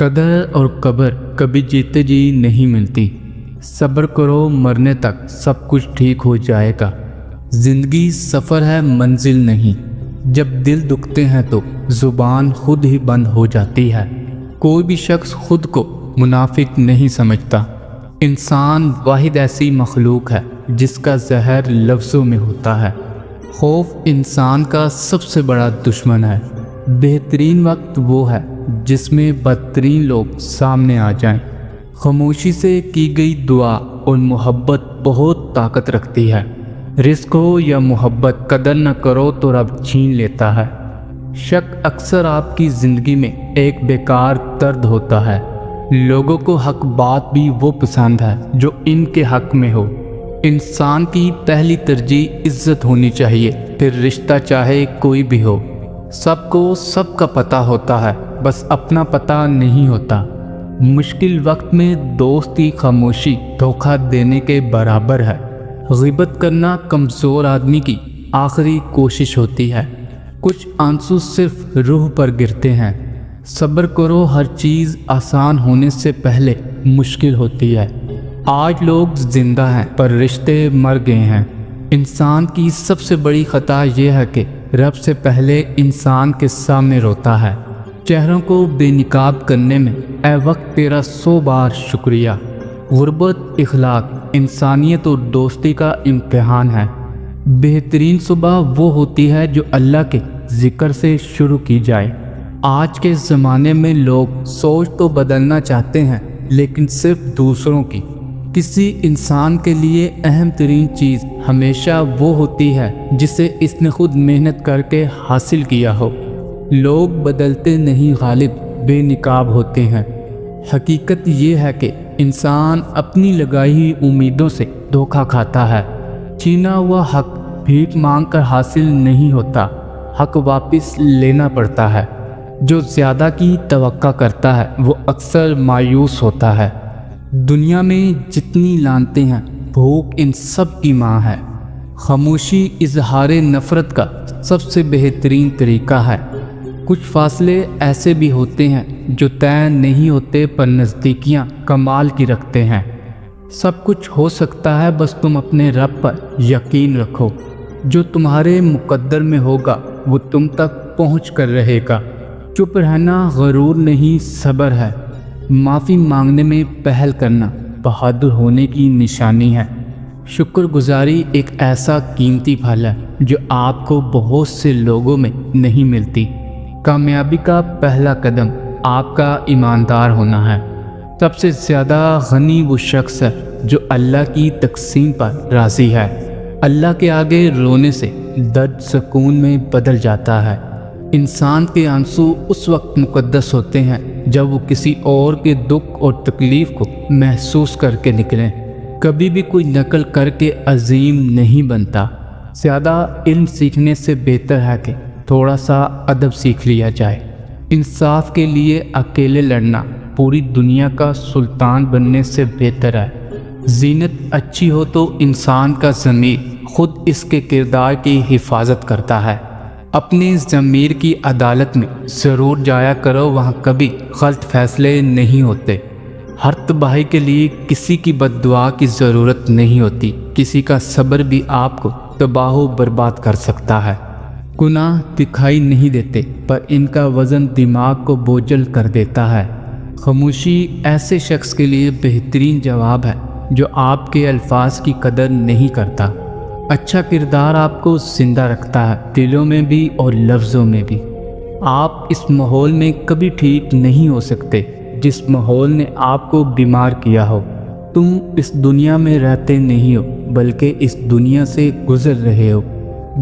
कदर और कब्र कभी जीते जी नहीं मिलती। सब्र करो, मरने तक सब कुछ ठीक हो जाएगा। जिंदगी सफ़र है, मंजिल नहीं। जब दिल दुखते हैं तो ज़ुबान खुद ही बंद हो जाती है। कोई भी शख्स खुद को मुनाफिक नहीं समझता। इंसान वाहिद ऐसी मखलूक है जिसका जहर लफ्ज़ों में होता है। खौफ इंसान का सबसे बड़ा दुश्मन है। बेहतरीन वक्त वो है जिसमें बदतरीन लोग सामने आ जाएं। खामोशी से की गई दुआ और मोहब्बत बहुत ताकत रखती है। रिस्क हो या मोहब्बत, कदर न करो तो रब छीन लेता है। शक अक्सर आपकी ज़िंदगी में एक बेकार दर्द होता है। लोगों को हक बात भी वो पसंद है जो इनके हक में हो। इंसान की पहली तरजीह इज्जत होनी चाहिए, फिर रिश्ता चाहे कोई भी हो। सबको सबका पता होता है, बस अपना पता नहीं होता। मुश्किल वक्त में दोस्त की खामोशी धोखा देने के बराबर है। ग़ीबत करना कमज़ोर आदमी की आखिरी कोशिश होती है। कुछ आंसू सिर्फ रूह पर गिरते हैं। सब्र करो, हर चीज़ आसान होने से पहले मुश्किल होती है। आज लोग जिंदा हैं पर रिश्ते मर गए हैं। इंसान की सबसे बड़ी ख़ता यह है कि रब से पहले इंसान के सामने रोता है। चेहरों को बेनिकाब करने में ए वक्त तेरा 100 बार शुक्रिया। गुर्बत, इखलाक, इंसानियत और दोस्ती का इम्तिहान है। बेहतरीन सुबह वो होती है जो अल्लाह के ज़िक्र से शुरू की जाए। आज के ज़माने में लोग सोच तो बदलना चाहते हैं, लेकिन सिर्फ दूसरों की। किसी इंसान के लिए अहम तरीन चीज़ हमेशा वो होती है जिसे इसने खुद मेहनत करके हासिल किया हो। लोग बदलते नहीं गालिब, बेनिकाब होते हैं। हकीकत ये है कि इंसान अपनी लगाई हुई उम्मीदों से धोखा खाता है। छीना हुआ हक भीख मांग कर हासिल नहीं होता, हक वापस लेना पड़ता है। जो ज़्यादा की तवक्का करता है वो अक्सर मायूस होता है। दुनिया में जितनी लानतें हैं, भूख इन सब की माँ है। खामोशी इजहार नफ़रत का सबसे बेहतरीन तरीका है। कुछ फासले ऐसे भी होते हैं जो तय नहीं होते, पर नज़दीकियाँ कमाल की रखते हैं। सब कुछ हो सकता है, बस तुम अपने रब पर यकीन रखो। जो तुम्हारे मुकद्दर में होगा वो तुम तक पहुँच कर रहेगा। चुप रहना गरूर नहीं, सब्र है। माफ़ी मांगने में पहल करना बहादुर होने की निशानी है। शुक्रगुजारी एक ऐसा कीमती फल है जो आपको बहुत से लोगों में नहीं मिलती। कामयाबी का पहला कदम आपका ईमानदार होना है। सबसे ज़्यादा गनी वो शख्स है जो अल्लाह की तक़सीम पर राज़ी है। अल्लाह के आगे रोने से दर्द सुकून में बदल जाता है। इंसान के आंसू उस वक्त मुक़द्दस होते हैं जब वो किसी और के दुख और तकलीफ़ को महसूस करके निकलें। कभी भी कोई नकल करके अजीम नहीं बनता। ज़्यादा इल्म सीखने से बेहतर है कि थोड़ा सा अदब सीख लिया जाए। इंसाफ के लिए अकेले लड़ना पूरी दुनिया का सुल्तान बनने से बेहतर है। ज़ीनत अच्छी हो तो इंसान का ज़मीर खुद इसके किरदार की हिफाजत करता है। अपने ज़मीर की अदालत में ज़रूर जाया करो, वहाँ कभी गलत फैसले नहीं होते। हर तबाही के लिए किसी की बद्दुआ की ज़रूरत नहीं होती। किसी का सब्र भी आपको तबाह बर्बाद कर सकता है। गुनाह दिखाई नहीं देते, पर इनका वज़न दिमाग को बोझल कर देता है। खामोशी ऐसे शख्स के लिए बेहतरीन जवाब है जो आपके अल्फाज की कदर नहीं करता। अच्छा किरदार आपको जिंदा रखता है, दिलों में भी और लफ्ज़ों में भी। आप इस माहौल में कभी ठीक नहीं हो सकते जिस माहौल ने आपको बीमार किया हो। तुम इस दुनिया में रहते नहीं हो, बल्कि इस दुनिया से गुजर रहे हो।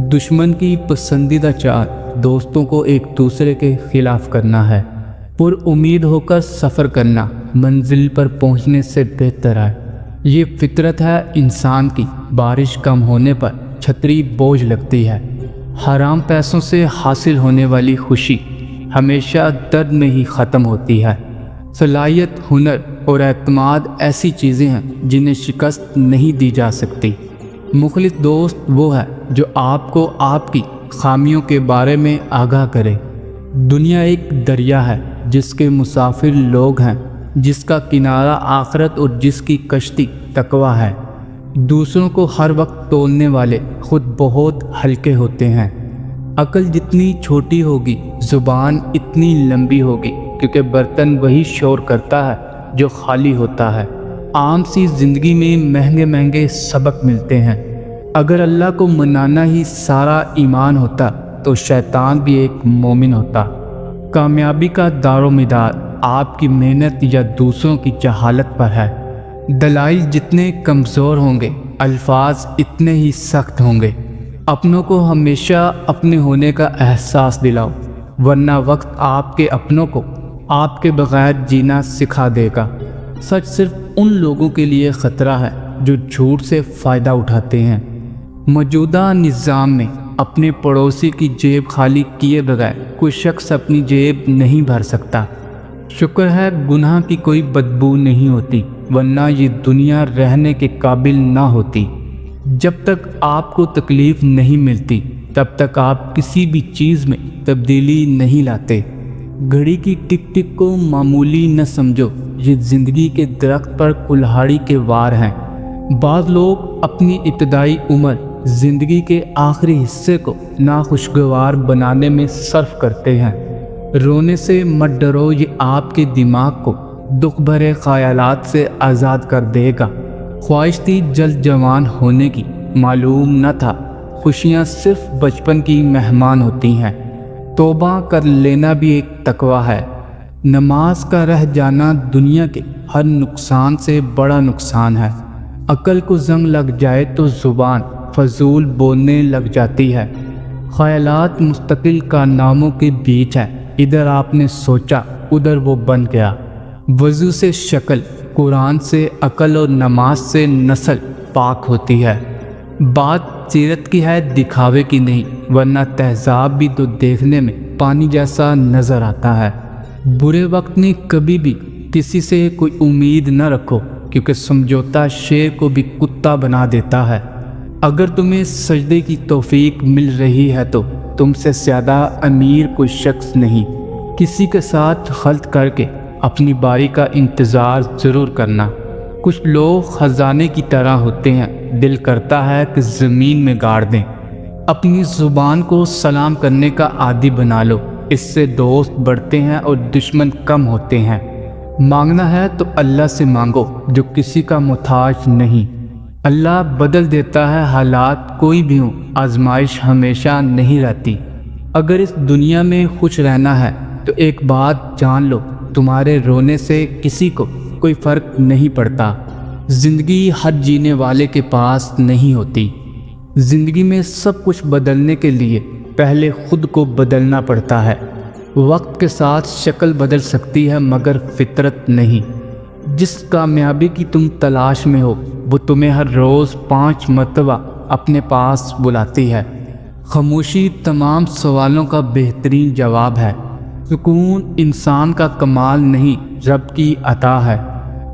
दुश्मन की पसंदीदा चाल दोस्तों को एक दूसरे के खिलाफ करना है। पुरउम्मीद होकर सफ़र करना मंजिल पर पहुंचने से बेहतर है। ये फितरत है इंसान की। बारिश कम होने पर छतरी बोझ लगती है। हराम पैसों से हासिल होने वाली खुशी हमेशा दर्द में ही ख़त्म होती है। सलाहियत, हुनर और एतमाद ऐसी चीज़ें हैं जिन्हें शिकस्त नहीं दी जा सकती। मुखलिस दोस्त वो है जो आपको आपकी खामियों के बारे में आगाह करे। दुनिया एक दरिया है جس کے مسافر لوگ ہیں، جس کا کنارہ آخرت اور جس کی کشتی تقویٰ ہے۔ دوسروں کو ہر وقت تولنے والے خود بہت ہلکے ہوتے ہیں۔ عقل جتنی چھوٹی ہوگی زبان اتنی لمبی ہوگی، کیونکہ برتن وہی شور کرتا ہے جو خالی ہوتا ہے۔ عام سی زندگی میں مہنگے مہنگے سبق ملتے ہیں۔ اگر اللہ کو منانا ہی سارا ایمان ہوتا تو شیطان بھی ایک مومن ہوتا۔ کامیابی کا دار و مدار آپ کی محنت یا دوسروں کی جہالت پر ہے۔ دلائل جتنے کمزور ہوں گے الفاظ اتنے ہی سخت ہوں گے۔ اپنوں کو ہمیشہ اپنے ہونے کا احساس دلاؤ، ورنہ وقت آپ کے اپنوں کو آپ کے بغیر جینا سکھا دے گا۔ سچ صرف ان لوگوں کے لیے خطرہ ہے جو جھوٹ سے فائدہ اٹھاتے ہیں۔ موجودہ نظام میں اپنے پڑوسی کی جیب خالی کیے بغیر کوئی شخص اپنی جیب نہیں بھر سکتا۔ شکر ہے گناہ کی کوئی بدبو نہیں ہوتی، ورنہ یہ دنیا رہنے کے قابل نہ ہوتی۔ جب تک آپ کو تکلیف نہیں ملتی تب تک آپ کسی بھی چیز میں تبدیلی نہیں لاتے۔ گھڑی کی ٹک ٹک کو معمولی نہ سمجھو، یہ زندگی کے درخت پر کلہاڑی کے وار ہیں۔ بعض لوگ اپنی ابتدائی عمر زندگی کے آخری حصے کو ناخوشگوار بنانے میں صرف کرتے ہیں۔ رونے سے مت ڈرو، یہ آپ کے دماغ کو دکھ بھرے خیالات سے آزاد کر دے گا۔ خواہش تھی جلد جوان ہونے کی، معلوم نہ تھا خوشیاں صرف بچپن کی مہمان ہوتی ہیں۔ توبہ کر لینا بھی ایک تقویٰ ہے۔ نماز کا رہ جانا دنیا کے ہر نقصان سے بڑا نقصان ہے۔ عقل کو زنگ لگ جائے تو زبان فضول بولنے لگ جاتی ہے۔ خیالات مستقل کارناموں کے بیچ ہے، ادھر آپ نے سوچا ادھر وہ بن گیا۔ وضو سے شکل، قرآن سے عقل اور نماز سے نسل پاک ہوتی ہے۔ بات سیرت کی ہے، دکھاوے کی نہیں، ورنہ تہذاب بھی تو دیکھنے میں پانی جیسا نظر آتا ہے۔ برے وقت میں کبھی بھی کسی سے کوئی امید نہ رکھو، کیونکہ سمجھوتا شیر کو بھی کتا بنا دیتا ہے۔ اگر تمہیں سجدے کی توفیق مل رہی ہے تو تم سے زیادہ امیر کوئی شخص نہیں۔ کسی کے ساتھ خلط کر کے اپنی باری کا انتظار ضرور کرنا۔ کچھ لوگ خزانے کی طرح ہوتے ہیں، دل کرتا ہے کہ زمین میں گاڑ دیں۔ اپنی زبان کو سلام کرنے کا عادی بنا لو، اس سے دوست بڑھتے ہیں اور دشمن کم ہوتے ہیں۔ مانگنا ہے تو اللہ سے مانگو جو کسی کا محتاج نہیں۔ اللہ بدل دیتا ہے حالات کوئی بھی ہوں، آزمائش ہمیشہ نہیں رہتی۔ اگر اس دنیا میں خوش رہنا ہے تو ایک بات جان لو، تمہارے رونے سے کسی کو کوئی فرق نہیں پڑتا۔ زندگی ہر جینے والے کے پاس نہیں ہوتی۔ زندگی میں سب کچھ بدلنے کے لیے پہلے خود کو بدلنا پڑتا ہے۔ وقت کے ساتھ شکل بدل سکتی ہے مگر فطرت نہیں۔ جس کامیابی کی تم تلاش میں ہو وہ تمہیں ہر روز 5 مرتبہ اپنے پاس بلاتی ہے۔ خاموشی تمام سوالوں کا بہترین جواب ہے۔ سکون انسان کا کمال نہیں، رب کی عطا ہے۔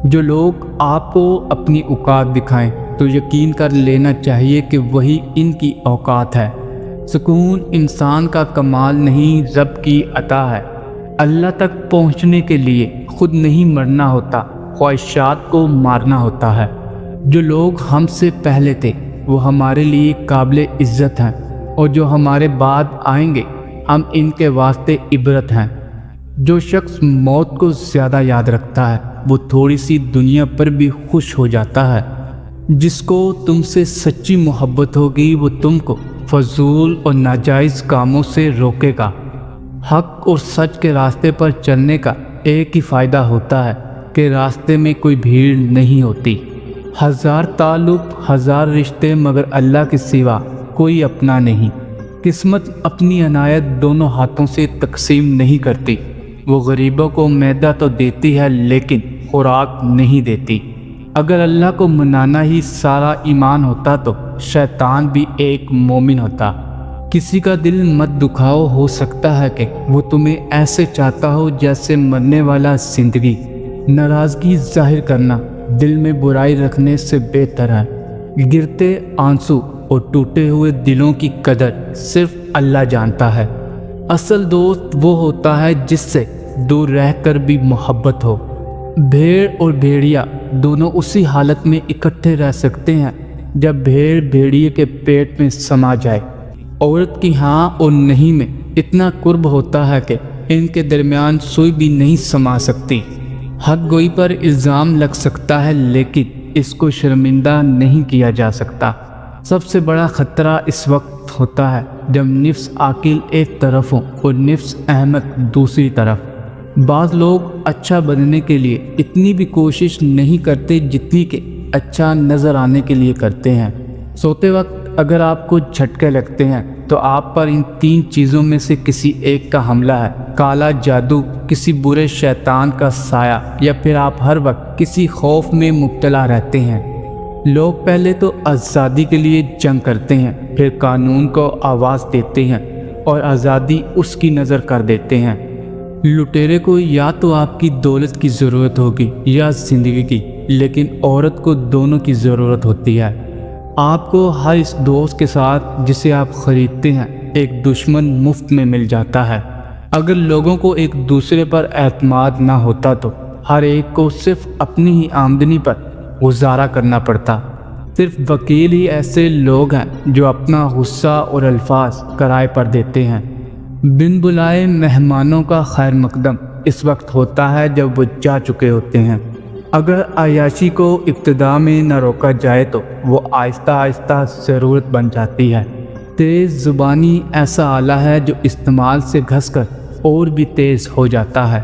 جو لوگ آپ کو اپنی اوقات دکھائیں تو یقین کر لینا چاہیے کہ وہی ان کی اوقات ہے۔ سکون انسان کا کمال نہیں، رب کی عطا ہے۔ اللہ تک پہنچنے کے لیے خود نہیں مرنا ہوتا، خواہشات کو مارنا ہوتا ہے۔ جو لوگ ہم سے پہلے تھے وہ ہمارے لیے قابل عزت ہیں، اور جو ہمارے بعد آئیں گے ہم ان کے واسطے عبرت ہیں۔ جو شخص موت کو زیادہ یاد رکھتا ہے وہ تھوڑی سی دنیا پر بھی خوش ہو جاتا ہے۔ جس کو تم سے سچی محبت ہوگی وہ تم کو فضول اور ناجائز کاموں سے روکے گا۔ حق اور سچ کے راستے پر چلنے کا ایک ہی فائدہ ہوتا ہے کہ راستے میں کوئی بھیڑ نہیں ہوتی۔ 1000 تعلق، 1000 رشتے، مگر اللہ کے سوا کوئی اپنا نہیں۔ قسمت اپنی عنایت دونوں ہاتھوں سے تقسیم نہیں کرتی۔ وہ غریبوں کو معدہ تو دیتی ہے لیکن خوراک نہیں دیتی۔ اگر اللہ کو منانا ہی سارا ایمان ہوتا تو شیطان بھی ایک مومن ہوتا۔ کسی کا دل مت دکھاؤ، ہو سکتا ہے کہ وہ تمہیں ایسے چاہتا ہو جیسے مرنے والا زندگی۔ ناراضگی ظاہر کرنا دل میں برائی رکھنے سے بہتر ہے۔ گرتے آنسو اور ٹوٹے ہوئے دلوں کی قدر صرف اللہ جانتا ہے۔ اصل دوست وہ ہوتا ہے جس سے दूर रहकर भी मोहब्बत हो। भेड़ और भेड़िया दोनों उसी हालत में इकट्ठे रह सकते हैं जब भेड़ भेड़िए के पेट में समा जाए। औरत की हाँ और नहीं में इतना कुर्ब होता है कि इनके दरमियान सुई भी नहीं समा सकती। हक गोई पर इल्ज़ाम लग सकता है लेकिन इसको शर्मिंदा नहीं किया जा सकता। सबसे बड़ा ख़तरा इस वक्त होता है जब निफ्स आकिल एक तरफ हो और निफ्स अहमक दूसरी तरफ। बाज़ लोग अच्छा बनने के लिए इतनी भी कोशिश नहीं करते जितनी कि अच्छा नज़र आने के लिए करते हैं। सोते वक्त अगर आपको झटके लगते हैं तो आप पर इन 3 चीज़ों में से किसी एक का हमला है। काला जादू, किसी बुरे शैतान का साया, या फिर आप हर वक्त किसी खौफ में मुब्तला रहते हैं। लोग पहले तो आज़ादी के लिए जंग करते हैं, फिर कानून को आवाज़ देते हैं और आज़ादी उसकी नज़र कर देते हैं। लुटेरे को या तो आपकी दौलत की ज़रूरत होगी या ज़िंदगी की, लेकिन औरत को दोनों की ज़रूरत होती है। आपको हर इस दोस्त के साथ जिसे आप ख़रीदते हैं एक दुश्मन मुफ्त में मिल जाता है। अगर लोगों को एक दूसरे पर एतमाद ना होता तो हर एक को सिर्फ अपनी ही आमदनी पर गुजारा करना पड़ता। सिर्फ वकील ही ऐसे लोग हैं जो अपना गुस्सा और अल्फाज किराए पर देते हैं। बिन बुलाए मेहमानों का खैर मकदम इस वक्त होता है जब वो जा चुके होते हैं। अगर अयाशी को इब्तिदा में न रोका जाए तो वो आहिस्ता आहिस्ता ज़रूरत बन जाती है। तेज़ ज़ुबानी ऐसा आला है जो इस्तेमाल से घस कर और भी तेज़ हो जाता है।